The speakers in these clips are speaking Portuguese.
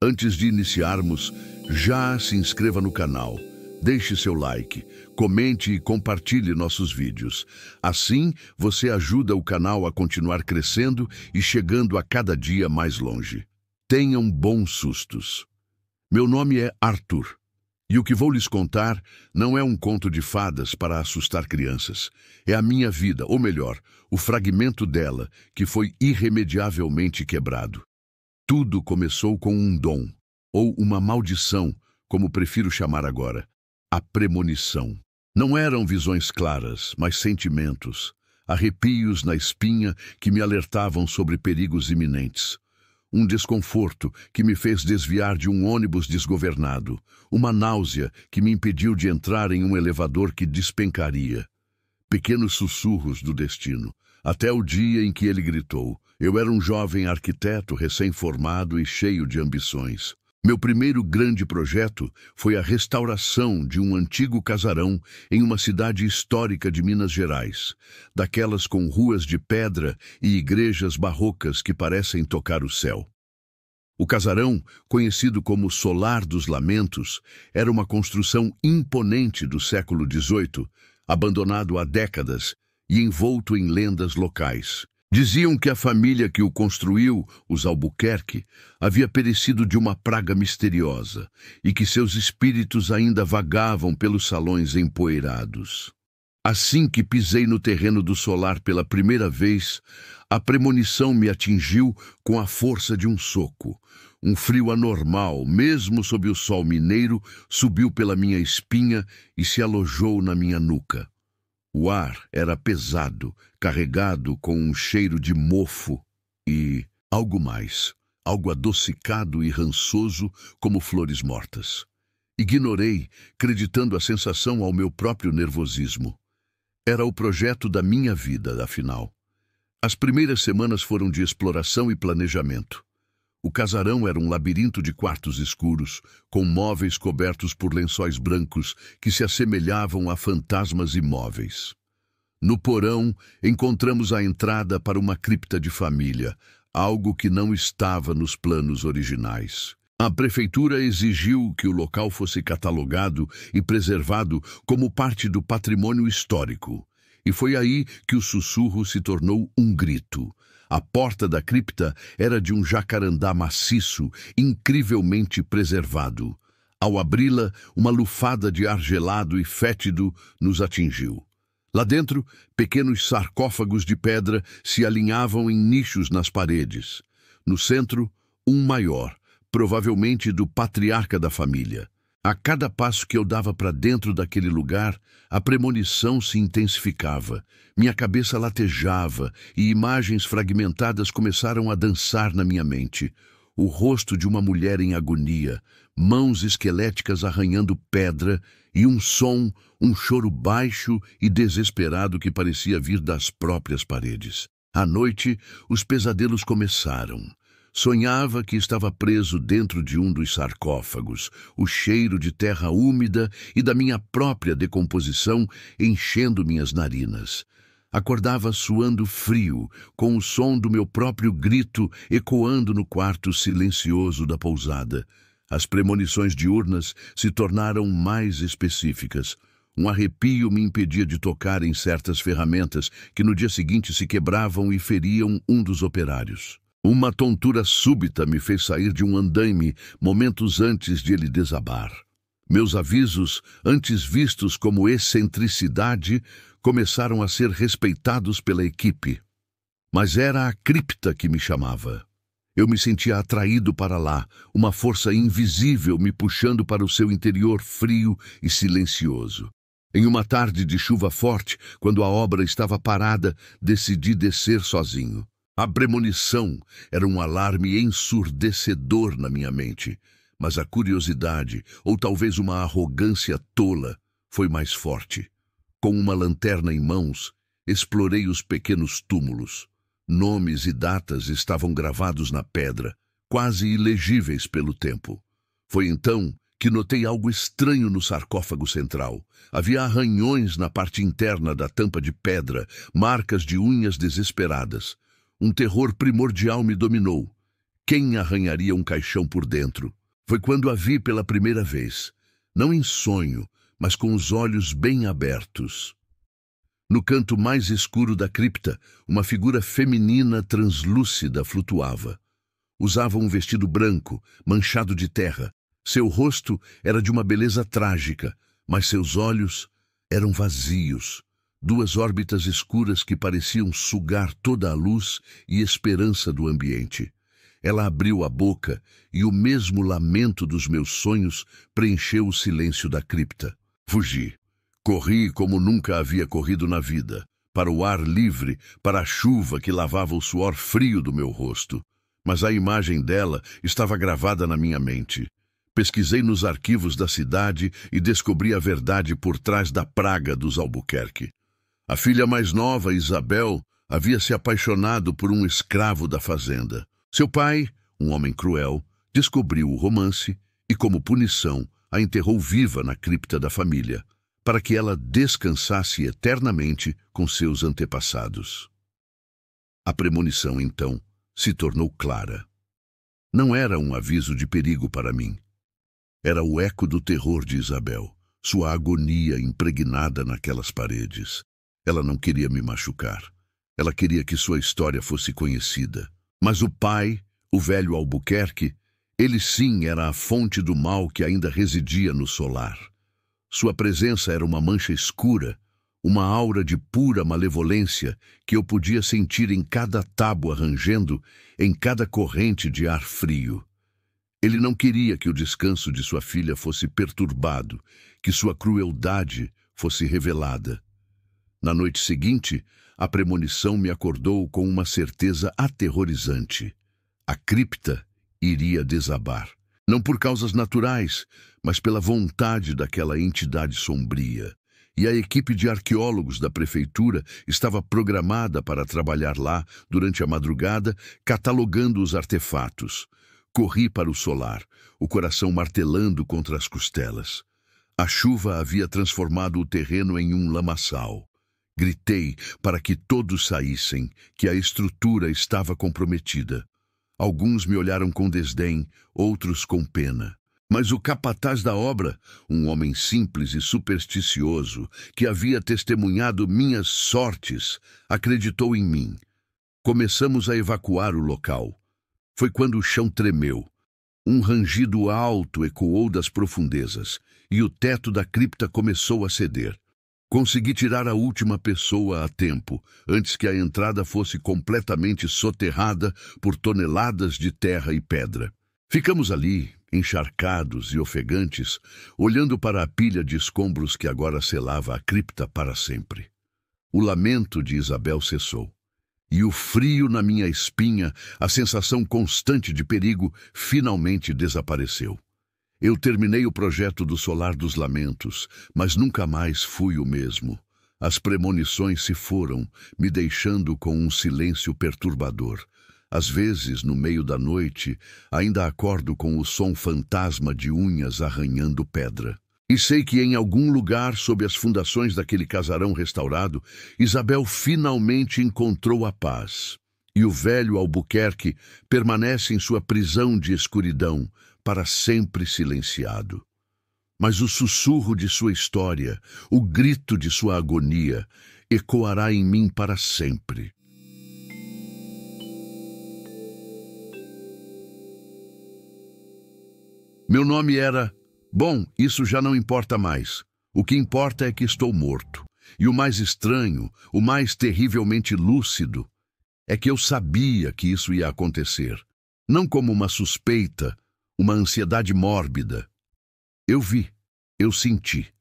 Antes de iniciarmos, já se inscreva no canal, deixe seu like, comente e compartilhe nossos vídeos. Assim, você ajuda o canal a continuar crescendo e chegando a cada dia mais longe. Tenham bons sustos. Meu nome é Arthur, e o que vou lhes contar não é um conto de fadas para assustar crianças. É a minha vida, ou melhor, o fragmento dela, que foi irremediavelmente quebrado. Tudo começou com um dom, ou uma maldição, como prefiro chamar agora, a premonição. Não eram visões claras, mas sentimentos, arrepios na espinha que me alertavam sobre perigos iminentes. Um desconforto que me fez desviar de um ônibus desgovernado, uma náusea que me impediu de entrar em um elevador que despencaria. Pequenos sussurros do destino, até o dia em que ele gritou. Eu era um jovem arquiteto recém-formado e cheio de ambições. Meu primeiro grande projeto foi a restauração de um antigo casarão em uma cidade histórica de Minas Gerais, daquelas com ruas de pedra e igrejas barrocas que parecem tocar o céu. O casarão, conhecido como Solar dos Lamentos, era uma construção imponente do século XVIII, abandonado há décadas e envolto em lendas locais. Diziam que a família que o construiu, os Albuquerque, havia perecido de uma praga misteriosa e que seus espíritos ainda vagavam pelos salões empoeirados. Assim que pisei no terreno do solar pela primeira vez, a premonição me atingiu com a força de um soco. Um frio anormal, mesmo sob o sol mineiro, subiu pela minha espinha e se alojou na minha nuca. O ar era pesado, carregado com um cheiro de mofo e algo mais, algo adocicado e rançoso como flores mortas. Ignorei, acreditando a sensação ao meu próprio nervosismo. Era o projeto da minha vida, afinal. As primeiras semanas foram de exploração e planejamento. O casarão era um labirinto de quartos escuros, com móveis cobertos por lençóis brancos que se assemelhavam a fantasmas imóveis. No porão, encontramos a entrada para uma cripta de família, algo que não estava nos planos originais. A prefeitura exigiu que o local fosse catalogado e preservado como parte do patrimônio histórico. E foi aí que o sussurro se tornou um grito. A porta da cripta era de um jacarandá maciço, incrivelmente preservado. Ao abri-la, uma lufada de ar gelado e fétido nos atingiu. Lá dentro, pequenos sarcófagos de pedra se alinhavam em nichos nas paredes. No centro, um maior, provavelmente do patriarca da família. A cada passo que eu dava para dentro daquele lugar, a premonição se intensificava. Minha cabeça latejava e imagens fragmentadas começaram a dançar na minha mente. O rosto de uma mulher em agonia, mãos esqueléticas arranhando pedra e um choro baixo e desesperado que parecia vir das próprias paredes. À noite, os pesadelos começaram. Sonhava que estava preso dentro de um dos sarcófagos, o cheiro de terra úmida e da minha própria decomposição enchendo minhas narinas. Acordava suando frio, com o som do meu próprio grito ecoando no quarto silencioso da pousada. As premonições diurnas se tornaram mais específicas. Um arrepio me impedia de tocar em certas ferramentas que no dia seguinte se quebravam e feriam um dos operários. Uma tontura súbita me fez sair de um andaime momentos antes de ele desabar. Meus avisos, antes vistos como excentricidade, começaram a ser respeitados pela equipe. Mas era a cripta que me chamava. Eu me sentia atraído para lá, uma força invisível me puxando para o seu interior frio e silencioso. Em uma tarde de chuva forte, quando a obra estava parada, decidi descer sozinho. A premonição era um alarme ensurdecedor na minha mente, mas a curiosidade, ou talvez uma arrogância tola, foi mais forte. Com uma lanterna em mãos, explorei os pequenos túmulos. Nomes e datas estavam gravados na pedra, quase ilegíveis pelo tempo. Foi então que notei algo estranho no sarcófago central. Havia arranhões na parte interna da tampa de pedra, marcas de unhas desesperadas. Um terror primordial me dominou. Quem arranharia um caixão por dentro? Foi quando a vi pela primeira vez, não em sonho, mas com os olhos bem abertos. No canto mais escuro da cripta, uma figura feminina translúcida flutuava. Usava um vestido branco, manchado de terra. Seu rosto era de uma beleza trágica, mas seus olhos eram vazios. Duas órbitas escuras que pareciam sugar toda a luz e esperança do ambiente. Ela abriu a boca e o mesmo lamento dos meus sonhos preencheu o silêncio da cripta. Fugi. Corri como nunca havia corrido na vida, para o ar livre, para a chuva que lavava o suor frio do meu rosto. Mas a imagem dela estava gravada na minha mente. Pesquisei nos arquivos da cidade e descobri a verdade por trás da praga dos Albuquerque. A filha mais nova, Isabel, havia se apaixonado por um escravo da fazenda. Seu pai, um homem cruel, descobriu o romance e, como punição, a enterrou viva na cripta da família, para que ela descansasse eternamente com seus antepassados. A premonição, então, se tornou clara. Não era um aviso de perigo para mim. Era o eco do terror de Isabel, sua agonia impregnada naquelas paredes. Ela não queria me machucar. Ela queria que sua história fosse conhecida. Mas o pai, o velho Albuquerque, ele sim era a fonte do mal que ainda residia no solar. Sua presença era uma mancha escura, uma aura de pura malevolência que eu podia sentir em cada tábua rangendo, em cada corrente de ar frio. Ele não queria que o descanso de sua filha fosse perturbado, que sua crueldade fosse revelada. Na noite seguinte, a premonição me acordou com uma certeza aterrorizante. A cripta iria desabar. Não por causas naturais, mas pela vontade daquela entidade sombria. E a equipe de arqueólogos da prefeitura estava programada para trabalhar lá durante a madrugada, catalogando os artefatos. Corri para o solar, o coração martelando contra as costelas. A chuva havia transformado o terreno em um lamaçal. Gritei para que todos saíssem, que a estrutura estava comprometida. Alguns me olharam com desdém, outros com pena. Mas o capataz da obra, um homem simples e supersticioso, que havia testemunhado minhas sortes, acreditou em mim. Começamos a evacuar o local. Foi quando o chão tremeu. Um rangido alto ecoou das profundezas, e o teto da cripta começou a ceder. Consegui tirar a última pessoa a tempo, antes que a entrada fosse completamente soterrada por toneladas de terra e pedra. Ficamos ali, encharcados e ofegantes, olhando para a pilha de escombros que agora selava a cripta para sempre. O lamento de Isabel cessou. E o frio na minha espinha, a sensação constante de perigo, finalmente desapareceu. Eu terminei o projeto do Solar dos Lamentos, mas nunca mais fui o mesmo. As premonições se foram, me deixando com um silêncio perturbador. Às vezes, no meio da noite, ainda acordo com o som fantasma de unhas arranhando pedra. E sei que em algum lugar, sob as fundações daquele casarão restaurado, Isabel finalmente encontrou a paz. E o velho Albuquerque permanece em sua prisão de escuridão, para sempre silenciado. Mas o sussurro de sua história, o grito de sua agonia, ecoará em mim para sempre. Meu nome era... Bom, isso já não importa mais. O que importa é que estou morto. E o mais estranho, o mais terrivelmente lúcido, é que eu sabia que isso ia acontecer. Não como uma suspeita, uma ansiedade mórbida. Eu vi, eu senti.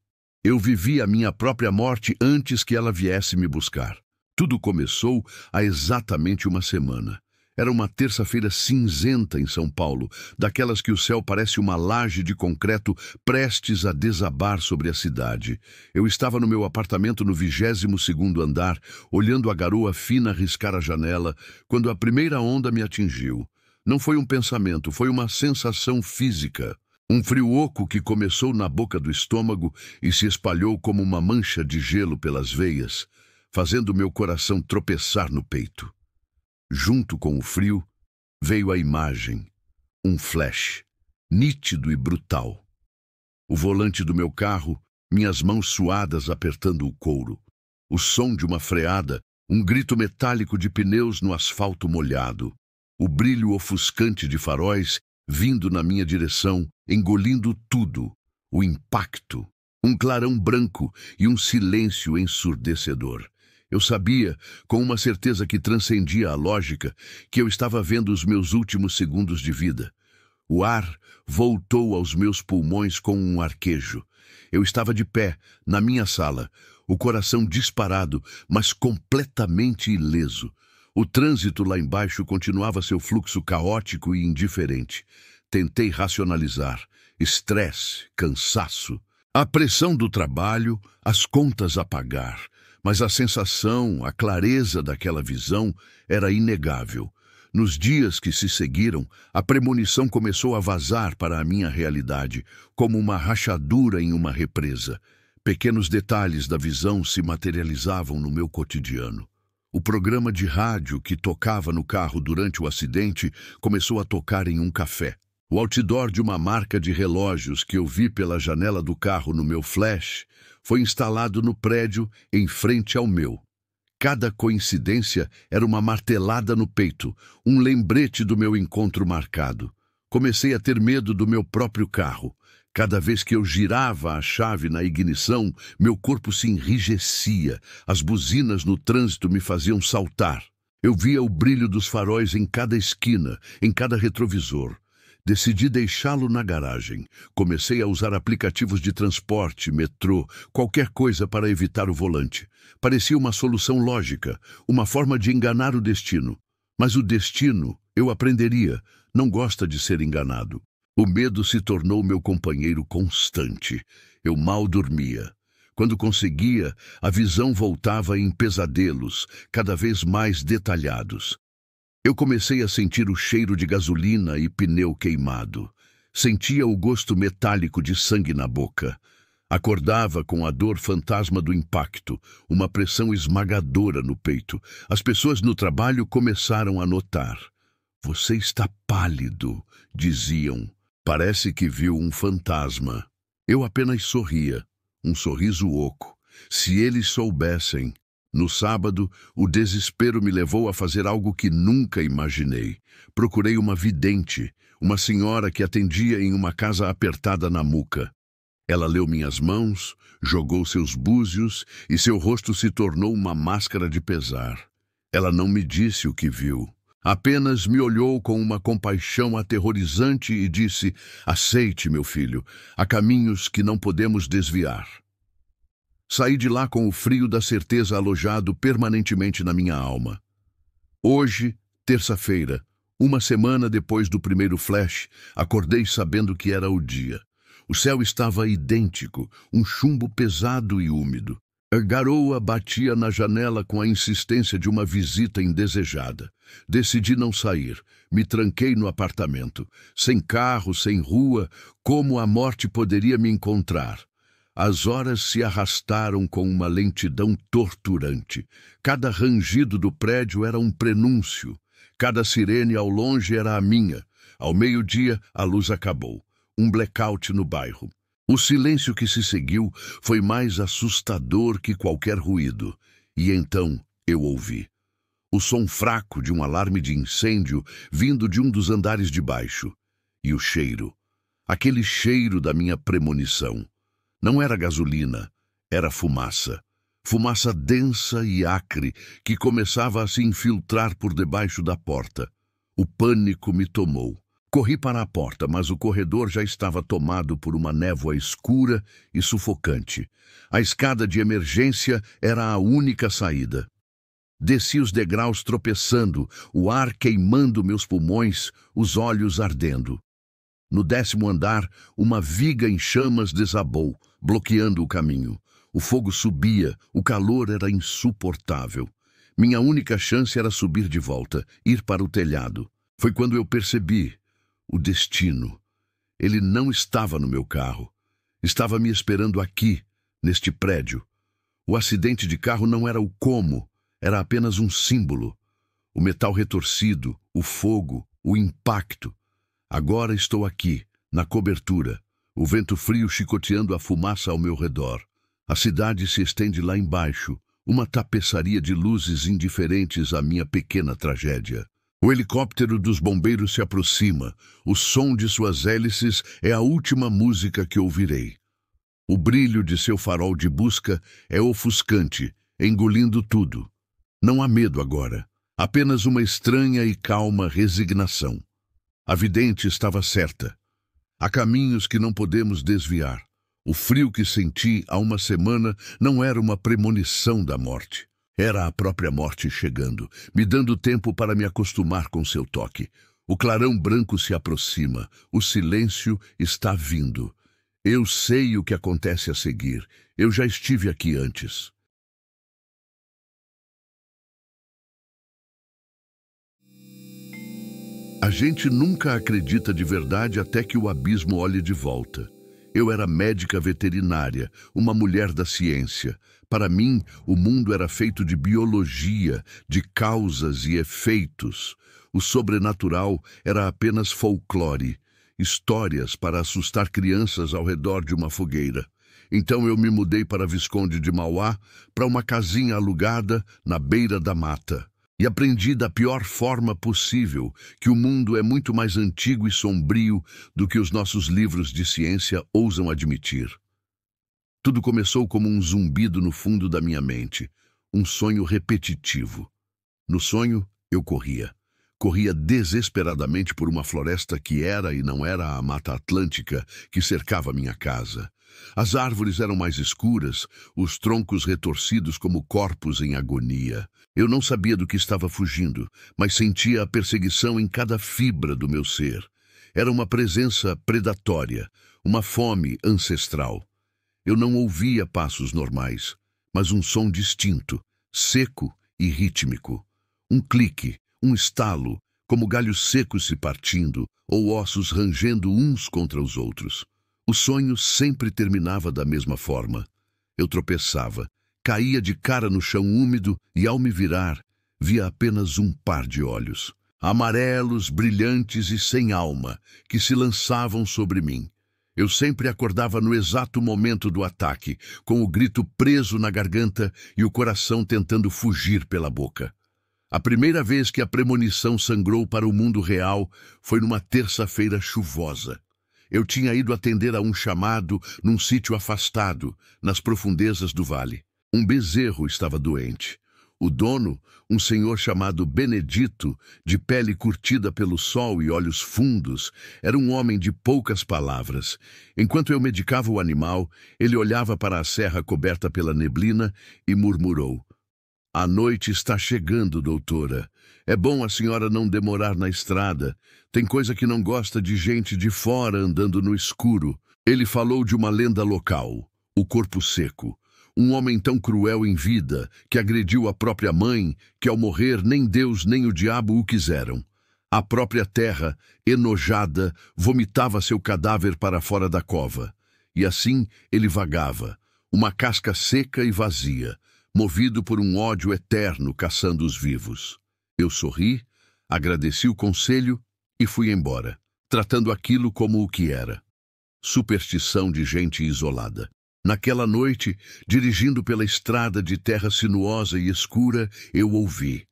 Eu vivi a minha própria morte antes que ela viesse me buscar. Tudo começou há exatamente uma semana. Era uma terça-feira cinzenta em São Paulo, daquelas que o céu parece uma laje de concreto prestes a desabar sobre a cidade. Eu estava no meu apartamento no 22º andar, olhando a garoa fina riscar a janela, quando a primeira onda me atingiu. Não foi um pensamento, foi uma sensação física. Um frio oco que começou na boca do estômago e se espalhou como uma mancha de gelo pelas veias, fazendo meu coração tropeçar no peito. Junto com o frio, Veio a imagem, um flash, nítido e brutal. O volante do meu carro, minhas mãos suadas apertando o couro. O som de uma freada, um grito metálico de pneus no asfalto molhado. O brilho ofuscante de faróis vindo na minha direção, engolindo tudo. O impacto, um clarão branco e um silêncio ensurdecedor. Eu sabia, com uma certeza que transcendia a lógica, que eu estava vendo os meus últimos segundos de vida. O ar voltou aos meus pulmões com um arquejo. Eu estava de pé, na minha sala, o coração disparado, mas completamente ileso. O trânsito lá embaixo continuava seu fluxo caótico e indiferente. Tentei racionalizar. Estresse, cansaço, a pressão do trabalho, as contas a pagar. Mas a sensação, a clareza daquela visão era inegável. Nos dias que se seguiram, a premonição começou a vazar para a minha realidade, como uma rachadura em uma represa. Pequenos detalhes da visão se materializavam no meu cotidiano. O programa de rádio que tocava no carro durante o acidente começou a tocar em um café. O outdoor de uma marca de relógios que eu vi pela janela do carro no meu flash foi instalado no prédio em frente ao meu. Cada coincidência era uma martelada no peito, um lembrete do meu encontro marcado. Comecei a ter medo do meu próprio carro. Cada vez que eu girava a chave na ignição, meu corpo se enrijecia. As buzinas no trânsito me faziam saltar. Eu via o brilho dos faróis em cada esquina, em cada retrovisor. Decidi deixá-lo na garagem. Comecei a usar aplicativos de transporte, metrô, qualquer coisa para evitar o volante. Parecia uma solução lógica, uma forma de enganar o destino. Mas o destino, eu aprenderia, não gosta de ser enganado. O medo se tornou meu companheiro constante. Eu mal dormia. Quando conseguia, a visão voltava em pesadelos, cada vez mais detalhados. Eu comecei a sentir o cheiro de gasolina e pneu queimado. Sentia o gosto metálico de sangue na boca. Acordava com a dor fantasma do impacto, uma pressão esmagadora no peito. As pessoas no trabalho começaram a notar. "Você está pálido", diziam. Parece que viu um fantasma. Eu apenas sorria, um sorriso oco. Se eles soubessem. No sábado, o desespero me levou a fazer algo que nunca imaginei. Procurei uma vidente, uma senhora que atendia em uma casa apertada na Muca. Ela leu minhas mãos, jogou seus búzios e seu rosto se tornou uma máscara de pesar. Ela não me disse o que viu. Apenas me olhou com uma compaixão aterrorizante e disse: "Aceite, meu filho, há caminhos que não podemos desviar." Saí de lá com o frio da certeza alojado permanentemente na minha alma. Hoje, terça-feira, uma semana depois do primeiro flash, acordei sabendo que era o dia. O céu estava idêntico, um chumbo pesado e úmido. A garoa batia na janela com a insistência de uma visita indesejada. Decidi não sair. Me tranquei no apartamento. Sem carro, sem rua, como a morte poderia me encontrar? As horas se arrastaram com uma lentidão torturante. Cada rangido do prédio era um prenúncio. Cada sirene ao longe era a minha. Ao meio-dia, a luz acabou. Um blackout no bairro. O silêncio que se seguiu foi mais assustador que qualquer ruído. E então eu ouvi o som fraco de um alarme de incêndio vindo de um dos andares de baixo. E o cheiro, aquele cheiro da minha premonição. Não era gasolina, era fumaça. Fumaça densa e acre que começava a se infiltrar por debaixo da porta. O pânico me tomou. Corri para a porta, mas o corredor já estava tomado por uma névoa escura e sufocante. A escada de emergência era a única saída. Desci os degraus tropeçando, o ar queimando meus pulmões, os olhos ardendo. No 10º andar, uma viga em chamas desabou, bloqueando o caminho. O fogo subia, o calor era insuportável. Minha única chance era subir de volta, ir para o telhado. Foi quando eu percebi o destino. Ele não estava no meu carro. Estava me esperando aqui, neste prédio. O acidente de carro não era o como, era apenas um símbolo. O metal retorcido, o fogo, o impacto. Agora estou aqui, na cobertura, o vento frio chicoteando a fumaça ao meu redor. A cidade se estende lá embaixo, uma tapeçaria de luzes indiferentes à minha pequena tragédia. O helicóptero dos bombeiros se aproxima. O som de suas hélices é a última música que ouvirei. O brilho de seu farol de busca é ofuscante, engolindo tudo. Não há medo agora, apenas uma estranha e calma resignação. A vidente estava certa. Há caminhos que não podemos desviar. O frio que senti há uma semana não era uma premonição da morte. Era a própria morte chegando, me dando tempo para me acostumar com seu toque. O clarão branco se aproxima, o silêncio está vindo. Eu sei o que acontece a seguir. Eu já estive aqui antes. A gente nunca acredita de verdade até que o abismo olhe de volta. Eu era médica veterinária, uma mulher da ciência. Para mim, o mundo era feito de biologia, de causas e efeitos. O sobrenatural era apenas folclore, histórias para assustar crianças ao redor de uma fogueira. Então eu me mudei para Visconde de Mauá, para uma casinha alugada na beira da mata. E aprendi da pior forma possível que o mundo é muito mais antigo e sombrio do que os nossos livros de ciência ousam admitir. Tudo começou como um zumbido no fundo da minha mente, um sonho repetitivo. No sonho, eu corria. Corria desesperadamente por uma floresta que era e não era a Mata Atlântica que cercava minha casa. As árvores eram mais escuras, os troncos retorcidos como corpos em agonia. Eu não sabia do que estava fugindo, mas sentia a perseguição em cada fibra do meu ser. Era uma presença predatória, uma fome ancestral. Eu não ouvia passos normais, mas um som distinto, seco e rítmico. Um clique, um estalo, como galhos secos se partindo ou ossos rangendo uns contra os outros. O sonho sempre terminava da mesma forma. Eu tropeçava, caía de cara no chão úmido e, ao me virar, via apenas um par de olhos, amarelos, brilhantes e sem alma, que se lançavam sobre mim. Eu sempre acordava no exato momento do ataque, com o grito preso na garganta e o coração tentando fugir pela boca. A primeira vez que a premonição sangrou para o mundo real foi numa terça-feira chuvosa. Eu tinha ido atender a um chamado num sítio afastado, nas profundezas do vale. Um bezerro estava doente. O dono, um senhor chamado Benedito, de pele curtida pelo sol e olhos fundos, era um homem de poucas palavras. Enquanto eu medicava o animal, ele olhava para a serra coberta pela neblina e murmurou: "A noite está chegando, doutora. É bom a senhora não demorar na estrada. Tem coisa que não gosta de gente de fora andando no escuro." Ele falou de uma lenda local, o Corpo Seco. Um homem tão cruel em vida, que agrediu a própria mãe, que ao morrer nem Deus nem o diabo o quiseram. A própria terra, enojada, vomitava seu cadáver para fora da cova. E assim ele vagava, uma casca seca e vazia, movido por um ódio eterno caçando os vivos. Eu sorri, agradeci o conselho e fui embora, tratando aquilo como o que era: superstição de gente isolada. Naquela noite, dirigindo pela estrada de terra sinuosa e escura, eu ouvi,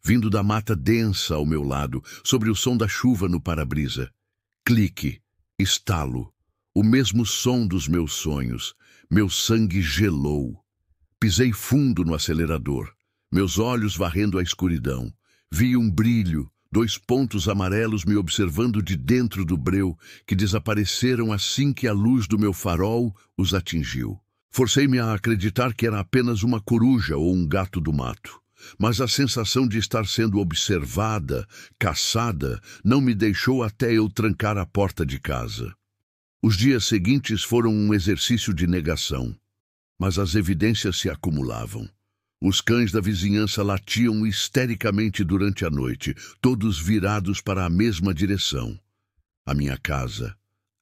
vindo da mata densa ao meu lado, sobre o som da chuva no para-brisa. Clique, estalo, o mesmo som dos meus sonhos. Meu sangue gelou. Pisei fundo no acelerador, meus olhos varrendo a escuridão. Vi um brilho, 2 pontos amarelos me observando de dentro do breu, que desapareceram assim que a luz do meu farol os atingiu. Forcei-me a acreditar que era apenas uma coruja ou um gato do mato. Mas a sensação de estar sendo observada, caçada, não me deixou até eu trancar a porta de casa. Os dias seguintes foram um exercício de negação. Mas as evidências se acumulavam. Os cães da vizinhança latiam histericamente durante a noite, todos virados para a mesma direção. A minha casa,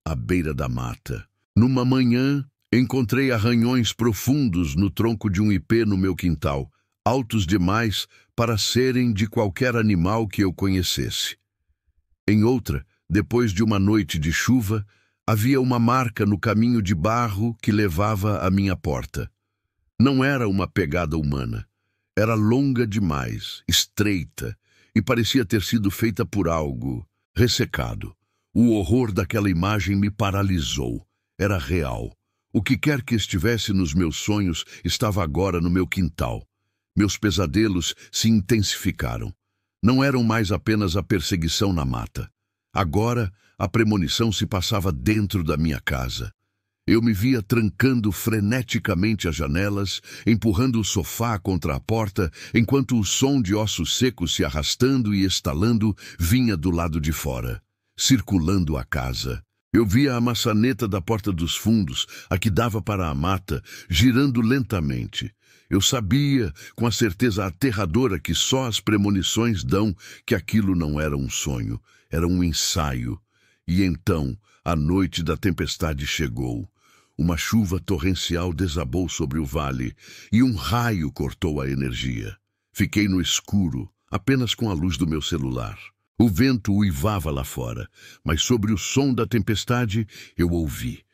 à beira da mata. Numa manhã, encontrei arranhões profundos no tronco de um ipê no meu quintal, altos demais para serem de qualquer animal que eu conhecesse. Em outra, depois de uma noite de chuva, havia uma marca no caminho de barro que levava à minha porta. Não era uma pegada humana. Era longa demais, estreita, e parecia ter sido feita por algo ressecado. O horror daquela imagem me paralisou. Era real. O que quer que estivesse nos meus sonhos estava agora no meu quintal. Meus pesadelos se intensificaram. Não eram mais apenas a perseguição na mata. Agora, a premonição se passava dentro da minha casa. Eu me via trancando freneticamente as janelas, empurrando o sofá contra a porta, enquanto o som de ossos secos se arrastando e estalando vinha do lado de fora, circulando a casa. Eu via a maçaneta da porta dos fundos, a que dava para a mata, girando lentamente. Eu sabia, com a certeza aterradora que só as premonições dão, que aquilo não era um sonho, era um ensaio. E então, a noite da tempestade chegou. Uma chuva torrencial desabou sobre o vale e um raio cortou a energia. Fiquei no escuro, apenas com a luz do meu celular. O vento uivava lá fora, mas sobre o som da tempestade eu ouvi.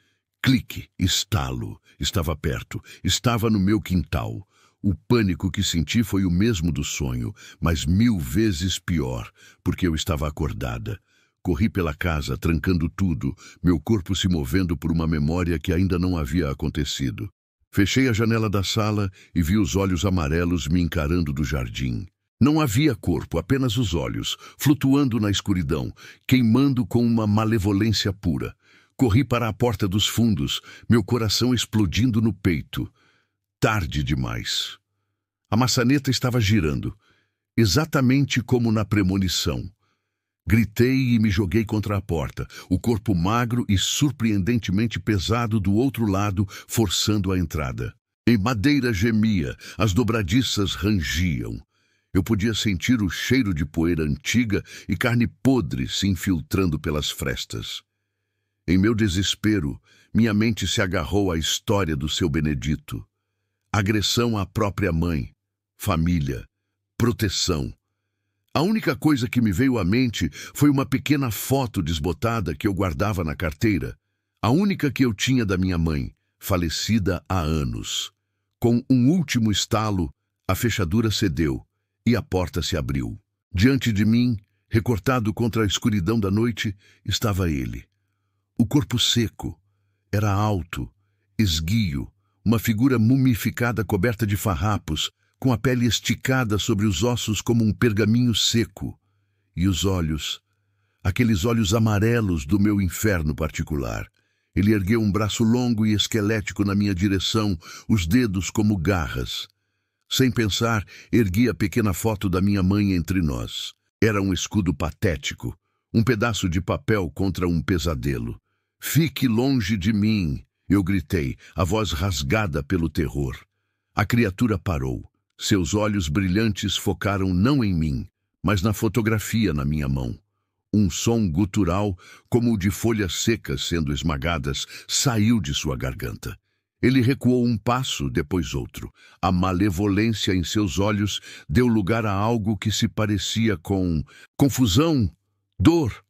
Clique, estalo, estava perto, estava no meu quintal. O pânico que senti foi o mesmo do sonho, mas 1000 vezes pior, porque eu estava acordada. Corri pela casa, trancando tudo, meu corpo se movendo por uma memória que ainda não havia acontecido. Fechei a janela da sala e vi os olhos amarelos me encarando do jardim. Não havia corpo, apenas os olhos, flutuando na escuridão, queimando com uma malevolência pura. Corri para a porta dos fundos, meu coração explodindo no peito. Tarde demais. A maçaneta estava girando, exatamente como na premonição. Gritei e me joguei contra a porta, o corpo magro e surpreendentemente pesado do outro lado, forçando a entrada. Em madeira gemia, as dobradiças rangiam. Eu podia sentir o cheiro de poeira antiga e carne podre se infiltrando pelas frestas. Em meu desespero, minha mente se agarrou à história do seu Benedito. Agressão à própria mãe, família, proteção. A única coisa que me veio à mente foi uma pequena foto desbotada que eu guardava na carteira. A única que eu tinha da minha mãe, falecida há anos. Com um último estalo, a fechadura cedeu e a porta se abriu. Diante de mim, recortado contra a escuridão da noite, estava ele. O corpo seco, era alto, esguio, uma figura mumificada coberta de farrapos, com a pele esticada sobre os ossos como um pergaminho seco. E os olhos, aqueles olhos amarelos do meu inferno particular. Ele ergueu um braço longo e esquelético na minha direção, os dedos como garras. Sem pensar, ergui a pequena foto da minha mãe entre nós. Era um escudo patético, um pedaço de papel contra um pesadelo. "Fique longe de mim!" eu gritei, a voz rasgada pelo terror. A criatura parou. Seus olhos brilhantes focaram não em mim, mas na fotografia na minha mão. Um som gutural, como o de folhas secas sendo esmagadas, saiu de sua garganta. Ele recuou um passo, depois outro. A malevolência em seus olhos deu lugar a algo que se parecia com confusão, dor.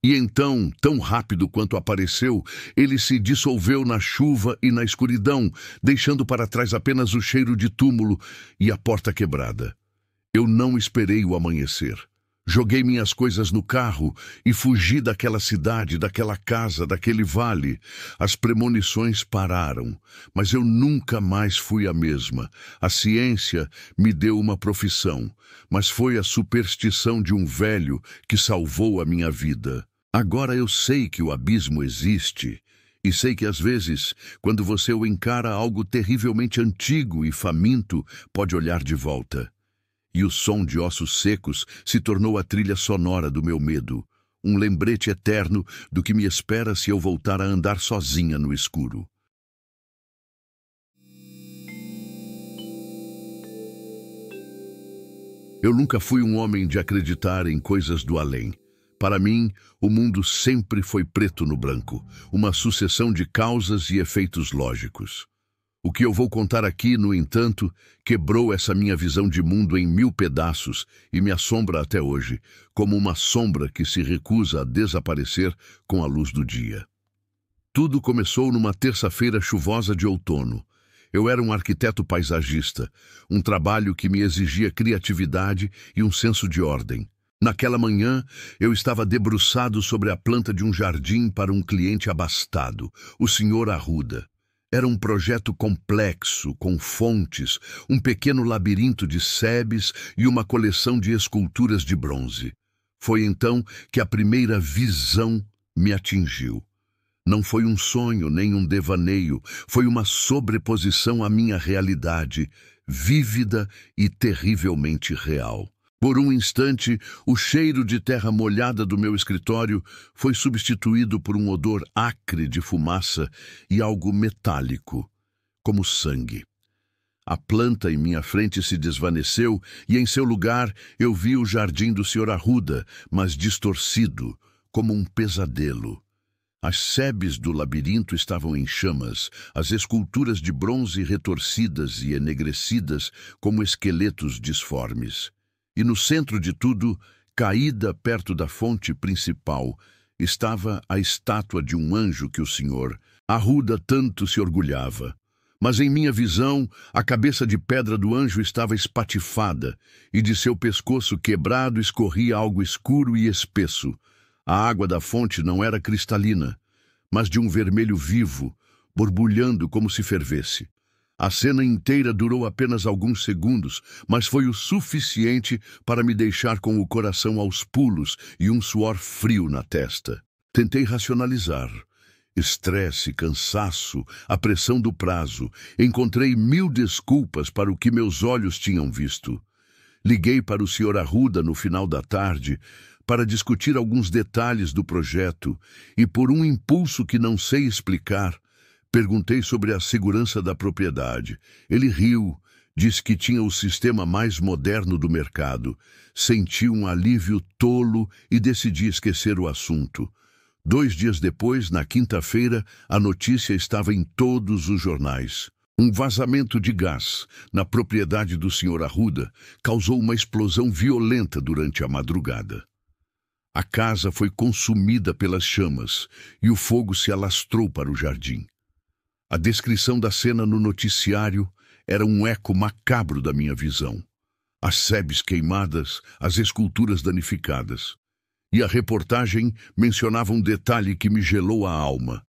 E então, tão rápido quanto apareceu, ele se dissolveu na chuva e na escuridão, deixando para trás apenas o cheiro de túmulo e a porta quebrada. Eu não esperei o amanhecer. Joguei minhas coisas no carro e fugi daquela cidade, daquela casa, daquele vale. As premonições pararam, mas eu nunca mais fui a mesma. A ciência me deu uma profissão, mas foi a superstição de um velho que salvou a minha vida. Agora eu sei que o abismo existe, e sei que às vezes, quando você o encara, algo terrivelmente antigo e faminto pode olhar de volta. E o som de ossos secos se tornou a trilha sonora do meu medo, um lembrete eterno do que me espera se eu voltar a andar sozinha no escuro. Eu nunca fui um homem de acreditar em coisas do além. Para mim, o mundo sempre foi preto no branco, uma sucessão de causas e efeitos lógicos. O que eu vou contar aqui, no entanto, quebrou essa minha visão de mundo em 1000 pedaços e me assombra até hoje, como uma sombra que se recusa a desaparecer com a luz do dia. Tudo começou numa terça-feira chuvosa de outono. Eu era um arquiteto paisagista, um trabalho que me exigia criatividade e um senso de ordem. Naquela manhã, eu estava debruçado sobre a planta de um jardim para um cliente abastado, o Sr. Arruda. Era um projeto complexo, com fontes, um pequeno labirinto de sebes e uma coleção de esculturas de bronze. Foi então que a primeira visão me atingiu. Não foi um sonho nem um devaneio, foi uma sobreposição à minha realidade, vívida e terrivelmente real. Por um instante, o cheiro de terra molhada do meu escritório foi substituído por um odor acre de fumaça e algo metálico, como sangue. A planta em minha frente se desvaneceu e, em seu lugar, eu vi o jardim do Sr. Arruda, mas distorcido, como um pesadelo. As sebes do labirinto estavam em chamas, as esculturas de bronze retorcidas e enegrecidas como esqueletos disformes. E no centro de tudo, caída perto da fonte principal, estava a estátua de um anjo que o Sr. Arruda tanto se orgulhava. Mas em minha visão, a cabeça de pedra do anjo estava espatifada, e de seu pescoço quebrado escorria algo escuro e espesso. A água da fonte não era cristalina, mas de um vermelho vivo, borbulhando como se fervesse. A cena inteira durou apenas alguns segundos, mas foi o suficiente para me deixar com o coração aos pulos e um suor frio na testa. Tentei racionalizar. Estresse, cansaço, a pressão do prazo. Encontrei 1000 desculpas para o que meus olhos tinham visto. Liguei para o Sr. Arruda no final da tarde para discutir alguns detalhes do projeto e, por um impulso que não sei explicar, perguntei sobre a segurança da propriedade. Ele riu, disse que tinha o sistema mais moderno do mercado. Senti um alívio tolo e decidi esquecer o assunto. 2 dias depois, na quinta-feira, a notícia estava em todos os jornais. Um vazamento de gás na propriedade do Sr. Arruda causou uma explosão violenta durante a madrugada. A casa foi consumida pelas chamas e o fogo se alastrou para o jardim. A descrição da cena no noticiário era um eco macabro da minha visão. As sebes queimadas, as esculturas danificadas. E a reportagem mencionava um detalhe que me gelou a alma.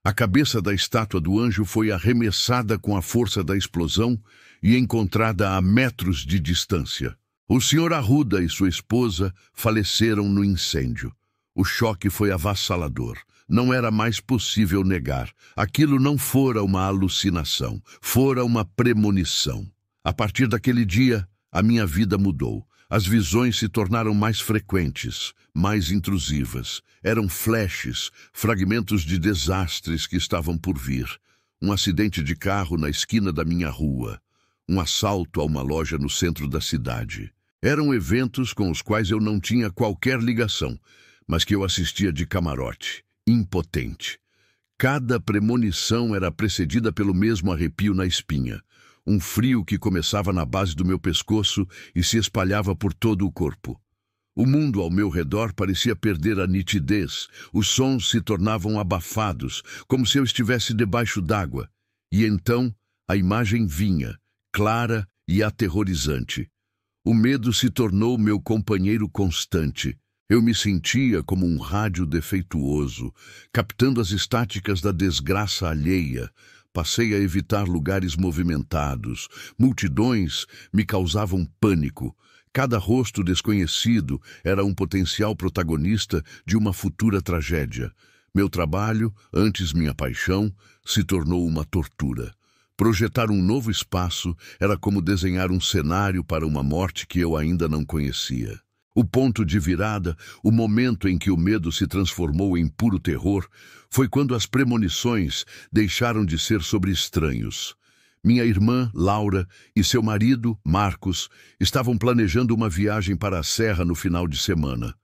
A cabeça da estátua do anjo foi arremessada com a força da explosão e encontrada a metros de distância. O Sr. Arruda e sua esposa faleceram no incêndio. O choque foi avassalador. Não era mais possível negar. Aquilo não fora uma alucinação, fora uma premonição. A partir daquele dia, a minha vida mudou. As visões se tornaram mais frequentes, mais intrusivas. Eram flashes, fragmentos de desastres que estavam por vir. Um acidente de carro na esquina da minha rua. Um assalto a uma loja no centro da cidade. Eram eventos com os quais eu não tinha qualquer ligação, mas que eu assistia de camarote, impotente. Cada premonição era precedida pelo mesmo arrepio na espinha. Um frio que começava na base do meu pescoço e se espalhava por todo o corpo. O mundo ao meu redor parecia perder a nitidez. Os sons se tornavam abafados, como se eu estivesse debaixo d'água. E então a imagem vinha, clara e aterrorizante. O medo se tornou meu companheiro constante. Eu me sentia como um rádio defeituoso, captando as estáticas da desgraça alheia. Passei a evitar lugares movimentados. Multidões me causavam pânico. Cada rosto desconhecido era um potencial protagonista de uma futura tragédia. Meu trabalho, antes minha paixão, se tornou uma tortura. Projetar um novo espaço era como desenhar um cenário para uma morte que eu ainda não conhecia. O ponto de virada, o momento em que o medo se transformou em puro terror, foi quando as premonições deixaram de ser sobre estranhos. Minha irmã, Laura, e seu marido, Marcos, estavam planejando uma viagem para a serra no final de semana.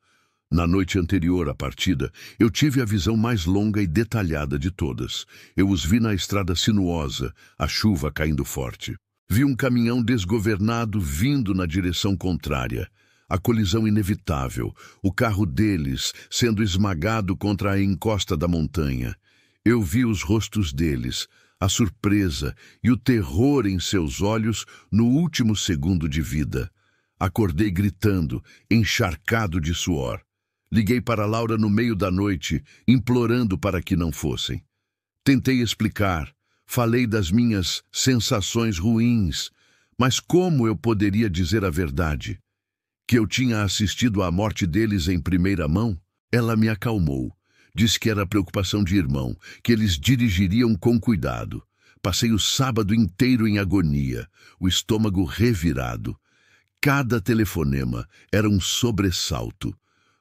Na noite anterior à partida, eu tive a visão mais longa e detalhada de todas. Eu os vi na estrada sinuosa, a chuva caindo forte. Vi um caminhão desgovernado vindo na direção contrária. A colisão inevitável, o carro deles sendo esmagado contra a encosta da montanha. Eu vi os rostos deles, a surpresa e o terror em seus olhos no último segundo de vida. Acordei gritando, encharcado de suor. Liguei para Laura no meio da noite, implorando para que não fossem. Tentei explicar, falei das minhas sensações ruins, mas como eu poderia dizer a verdade? Que eu tinha assistido à morte deles em primeira mão? Ela me acalmou. Disse que era preocupação de irmão, que eles dirigiriam com cuidado. Passei o sábado inteiro em agonia, o estômago revirado. Cada telefonema era um sobressalto.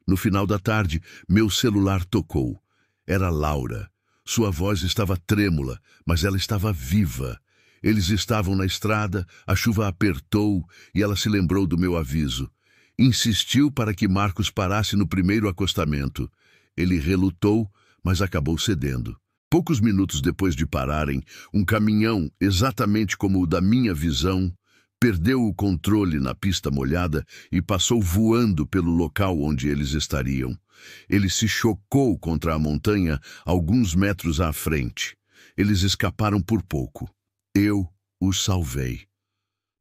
No final da tarde, meu celular tocou. Era Laura. Sua voz estava trêmula, mas ela estava viva. Eles estavam na estrada, a chuva apertou e ela se lembrou do meu aviso. Insistiu para que Marcos parasse no primeiro acostamento. Ele relutou, mas acabou cedendo. Poucos minutos depois de pararem, um caminhão, exatamente como o da minha visão, perdeu o controle na pista molhada e passou voando pelo local onde eles estariam. Ele se chocou contra a montanha alguns metros à frente. Eles escaparam por pouco. Eu os salvei.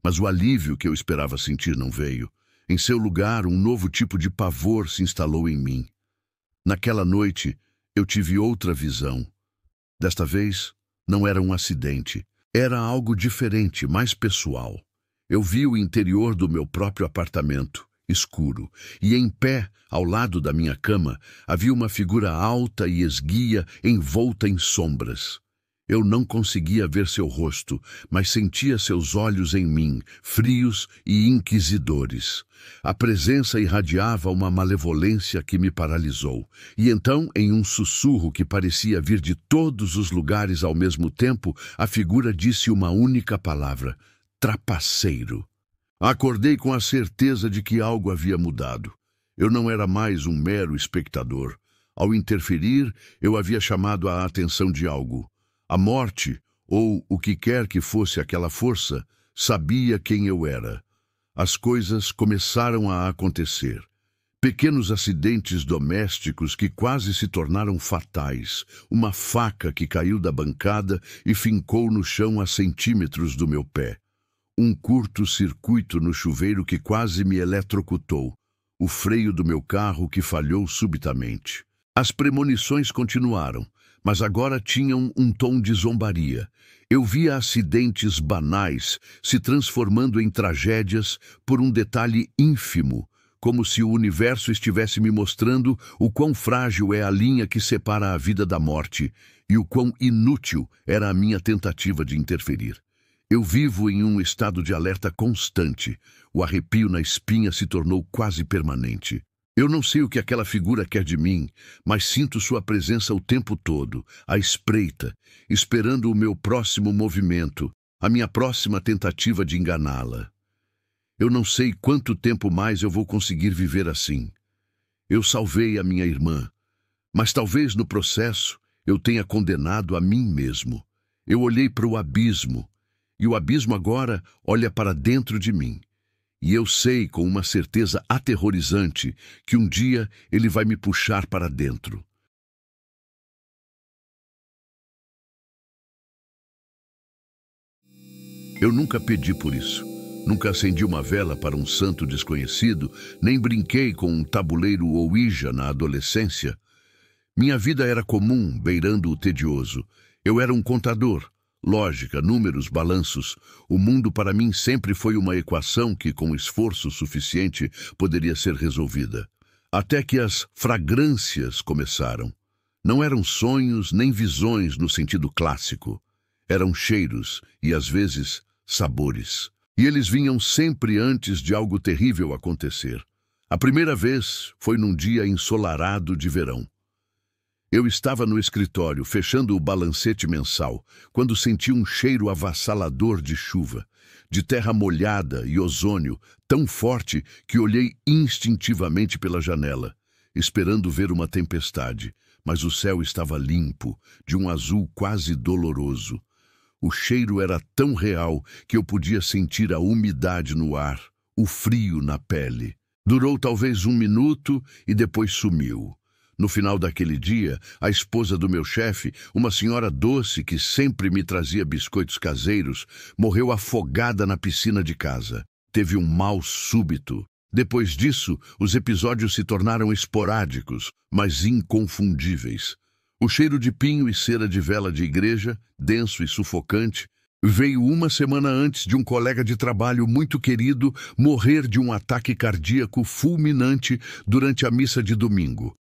Mas o alívio que eu esperava sentir não veio. Em seu lugar, um novo tipo de pavor se instalou em mim. Naquela noite, eu tive outra visão. Desta vez, não era um acidente. Era algo diferente, mais pessoal. Eu vi o interior do meu próprio apartamento, escuro, e em pé, ao lado da minha cama, havia uma figura alta e esguia, envolta em sombras. Eu não conseguia ver seu rosto, mas sentia seus olhos em mim, frios e inquisidores. A presença irradiava uma malevolência que me paralisou. E então, em um sussurro que parecia vir de todos os lugares ao mesmo tempo, a figura disse uma única palavra: trapaceiro. Acordei com a certeza de que algo havia mudado. Eu não era mais um mero espectador. Ao interferir, eu havia chamado a atenção de algo. A morte, ou o que quer que fosse aquela força, sabia quem eu era. As coisas começaram a acontecer. Pequenos acidentes domésticos que quase se tornaram fatais. Uma faca que caiu da bancada e fincou no chão a centímetros do meu pé. Um curto-circuito no chuveiro que quase me eletrocutou. O freio do meu carro que falhou subitamente. As premonições continuaram, mas agora tinham um tom de zombaria. Eu via acidentes banais se transformando em tragédias por um detalhe ínfimo, como se o universo estivesse me mostrando o quão frágil é a linha que separa a vida da morte e o quão inútil era a minha tentativa de interferir. Eu vivo em um estado de alerta constante. O arrepio na espinha se tornou quase permanente. Eu não sei o que aquela figura quer de mim, mas sinto sua presença o tempo todo, à espreita, esperando o meu próximo movimento, a minha próxima tentativa de enganá-la. Eu não sei quanto tempo mais eu vou conseguir viver assim. Eu salvei a minha irmã, mas talvez no processo eu tenha condenado a mim mesmo. Eu olhei para o abismo, e o abismo agora olha para dentro de mim. E eu sei com uma certeza aterrorizante que um dia ele vai me puxar para dentro. Eu nunca pedi por isso. Nunca acendi uma vela para um santo desconhecido, nem brinquei com um tabuleiro Ouija na adolescência. Minha vida era comum, beirando o tedioso. Eu era um contador. Lógica, números, balanços. O mundo para mim sempre foi uma equação que, com esforço suficiente, poderia ser resolvida. Até que as fragrâncias começaram. Não eram sonhos nem visões no sentido clássico. Eram cheiros e, às vezes, sabores. E eles vinham sempre antes de algo terrível acontecer. A primeira vez foi num dia ensolarado de verão. Eu estava no escritório, fechando o balancete mensal, quando senti um cheiro avassalador de chuva, de terra molhada e ozônio, tão forte que olhei instintivamente pela janela. esperando ver uma tempestade, mas o céu estava limpo, de um azul quase doloroso. O cheiro era tão real que eu podia sentir a umidade no ar, o frio na pele. Durou talvez 1 minuto e depois sumiu. No final daquele dia, a esposa do meu chefe, uma senhora doce que sempre me trazia biscoitos caseiros, morreu afogada na piscina de casa. Teve um mal súbito. Depois disso, os episódios se tornaram esporádicos, mas inconfundíveis. O cheiro de pinho e cera de vela de igreja, denso e sufocante, veio 1 semana antes de um colega de trabalho muito querido morrer de um ataque cardíaco fulminante durante a missa de domingo.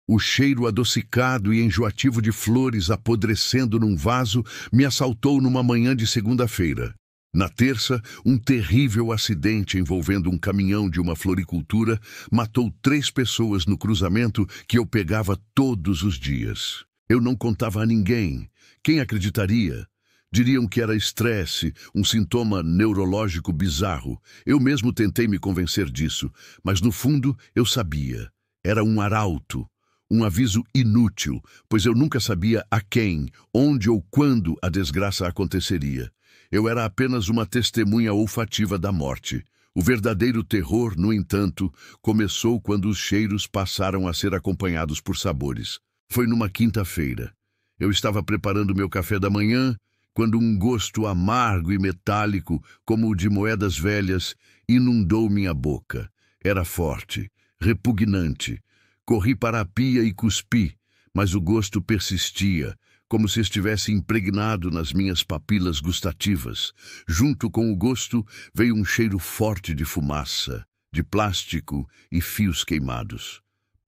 O cheiro adocicado e enjoativo de flores apodrecendo num vaso me assaltou numa manhã de segunda-feira. Na terça, um terrível acidente envolvendo um caminhão de uma floricultura matou 3 pessoas no cruzamento que eu pegava todos os dias. Eu não contava a ninguém. Quem acreditaria? Diriam que era estresse, um sintoma neurológico bizarro. Eu mesmo tentei me convencer disso, mas no fundo eu sabia. Era um arauto. Um aviso inútil, pois eu nunca sabia a quem, onde ou quando a desgraça aconteceria. Eu era apenas uma testemunha olfativa da morte. O verdadeiro terror, no entanto, começou quando os cheiros passaram a ser acompanhados por sabores. Foi numa quinta-feira. Eu estava preparando meu café da manhã, quando um gosto amargo e metálico, como o de moedas velhas, inundou minha boca. Era forte, repugnante. Corri para a pia e cuspi, mas o gosto persistia, como se estivesse impregnado nas minhas papilas gustativas. Junto com o gosto veio um cheiro forte de fumaça, de plástico e fios queimados.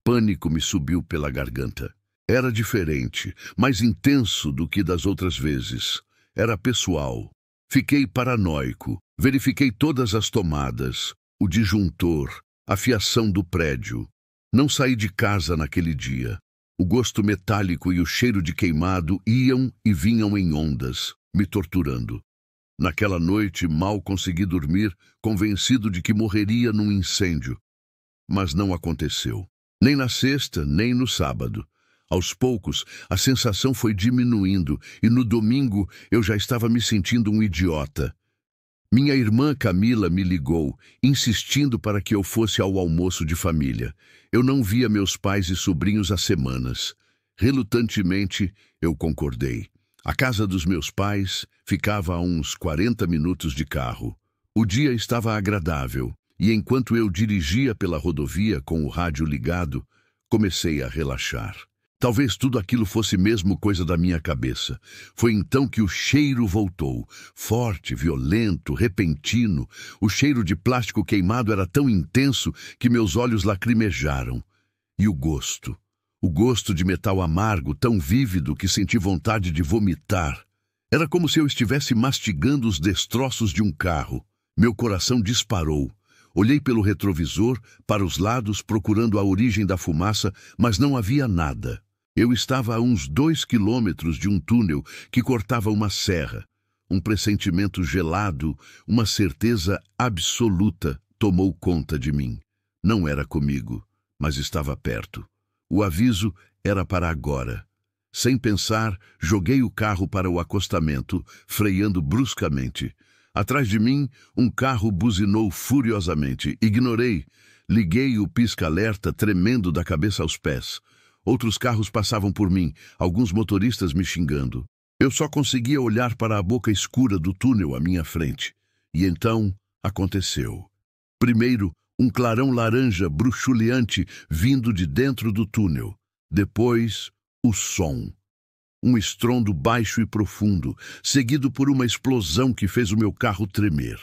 Pânico me subiu pela garganta. Era diferente, mais intenso do que das outras vezes. Era pessoal. Fiquei paranoico. Verifiquei todas as tomadas, o disjuntor, a fiação do prédio. Não saí de casa naquele dia. O gosto metálico e o cheiro de queimado iam e vinham em ondas, me torturando. Naquela noite mal consegui dormir, convencido de que morreria num incêndio. Mas não aconteceu. Nem na sexta, nem no sábado. Aos poucos, a sensação foi diminuindo e no domingo eu já estava me sentindo um idiota. Minha irmã Camila me ligou, insistindo para que eu fosse ao almoço de família. Eu não via meus pais e sobrinhos há semanas. Relutantemente, eu concordei. A casa dos meus pais ficava a uns 40 minutos de carro. O dia estava agradável, e enquanto eu dirigia pela rodovia com o rádio ligado, comecei a relaxar. Talvez tudo aquilo fosse mesmo coisa da minha cabeça. Foi então que o cheiro voltou. Forte, violento, repentino. O cheiro de plástico queimado era tão intenso que meus olhos lacrimejaram. E o gosto? O gosto de metal amargo, tão vívido que senti vontade de vomitar. Era como se eu estivesse mastigando os destroços de um carro. Meu coração disparou. Olhei pelo retrovisor, para os lados, procurando a origem da fumaça, mas não havia nada. Eu estava a uns 2 quilômetros de um túnel que cortava uma serra. Um pressentimento gelado, uma certeza absoluta tomou conta de mim. Não era comigo, mas estava perto. O aviso era para agora. Sem pensar, joguei o carro para o acostamento, freando bruscamente. Atrás de mim, um carro buzinou furiosamente. Ignorei. Liguei o pisca-alerta, tremendo da cabeça aos pés. Outros carros passavam por mim, alguns motoristas me xingando. Eu só conseguia olhar para a boca escura do túnel à minha frente. E então aconteceu. Primeiro, um clarão laranja bruxuleante vindo de dentro do túnel. Depois, o som. Um estrondo baixo e profundo, seguido por uma explosão que fez o meu carro tremer.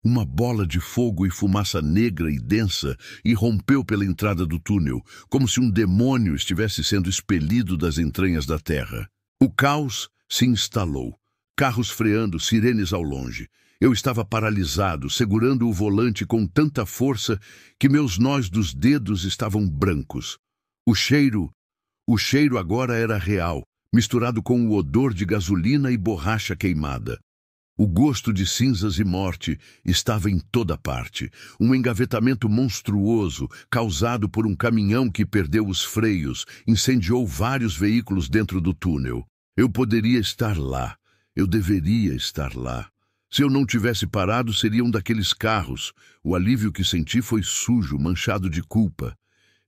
Uma bola de fogo e fumaça negra e densa irrompeu pela entrada do túnel, como se um demônio estivesse sendo expelido das entranhas da terra. O caos se instalou, carros freando, sirenes ao longe. Eu estava paralisado, segurando o volante com tanta força que meus nós dos dedos estavam brancos. O cheiro agora era real, misturado com o odor de gasolina e borracha queimada. O gosto de cinzas e morte estava em toda parte. Um engavetamento monstruoso, causado por um caminhão que perdeu os freios, incendiou vários veículos dentro do túnel. Eu poderia estar lá. Eu deveria estar lá. Se eu não tivesse parado, seria um daqueles carros. O alívio que senti foi sujo, manchado de culpa.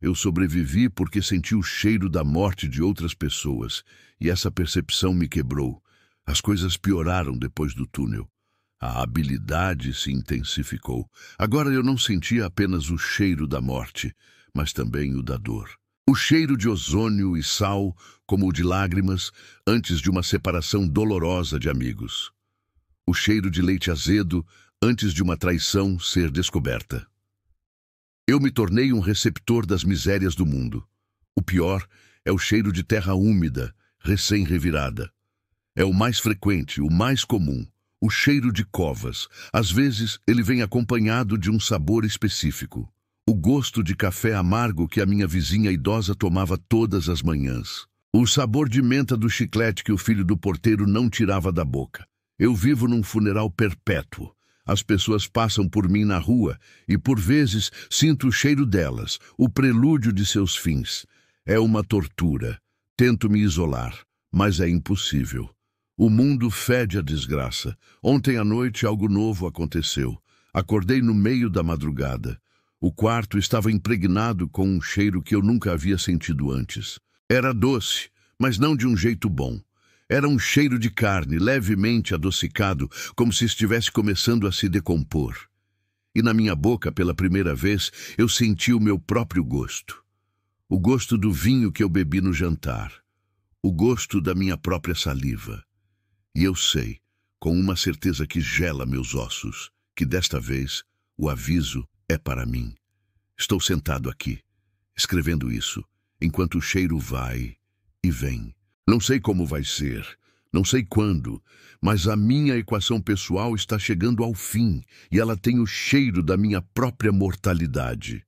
Eu sobrevivi porque senti o cheiro da morte de outras pessoas, e essa percepção me quebrou. As coisas pioraram depois do túnel. A habilidade se intensificou. Agora eu não sentia apenas o cheiro da morte, mas também o da dor. O cheiro de ozônio e sal, como o de lágrimas, antes de uma separação dolorosa de amigos. O cheiro de leite azedo, antes de uma traição ser descoberta. Eu me tornei um receptor das misérias do mundo. O pior é o cheiro de terra úmida, recém-revirada. É o mais frequente, o mais comum, o cheiro de covas. Às vezes, ele vem acompanhado de um sabor específico. O gosto de café amargo que a minha vizinha idosa tomava todas as manhãs. O sabor de menta do chiclete que o filho do porteiro não tirava da boca. Eu vivo num funeral perpétuo. As pessoas passam por mim na rua e, por vezes, sinto o cheiro delas, o prelúdio de seus fins. É uma tortura. Tento me isolar, mas é impossível. O mundo fede a desgraça. Ontem à noite algo novo aconteceu. Acordei no meio da madrugada. O quarto estava impregnado com um cheiro que eu nunca havia sentido antes. Era doce, mas não de um jeito bom. Era um cheiro de carne, levemente adocicado, como se estivesse começando a se decompor. E na minha boca, pela primeira vez, eu senti o meu próprio gosto. O gosto do vinho que eu bebi no jantar. O gosto da minha própria saliva. E eu sei, com uma certeza que gela meus ossos, que desta vez o aviso é para mim. Estou sentado aqui, escrevendo isso, enquanto o cheiro vai e vem. Não sei como vai ser, não sei quando, mas a minha equação pessoal está chegando ao fim e ela tem o cheiro da minha própria mortalidade.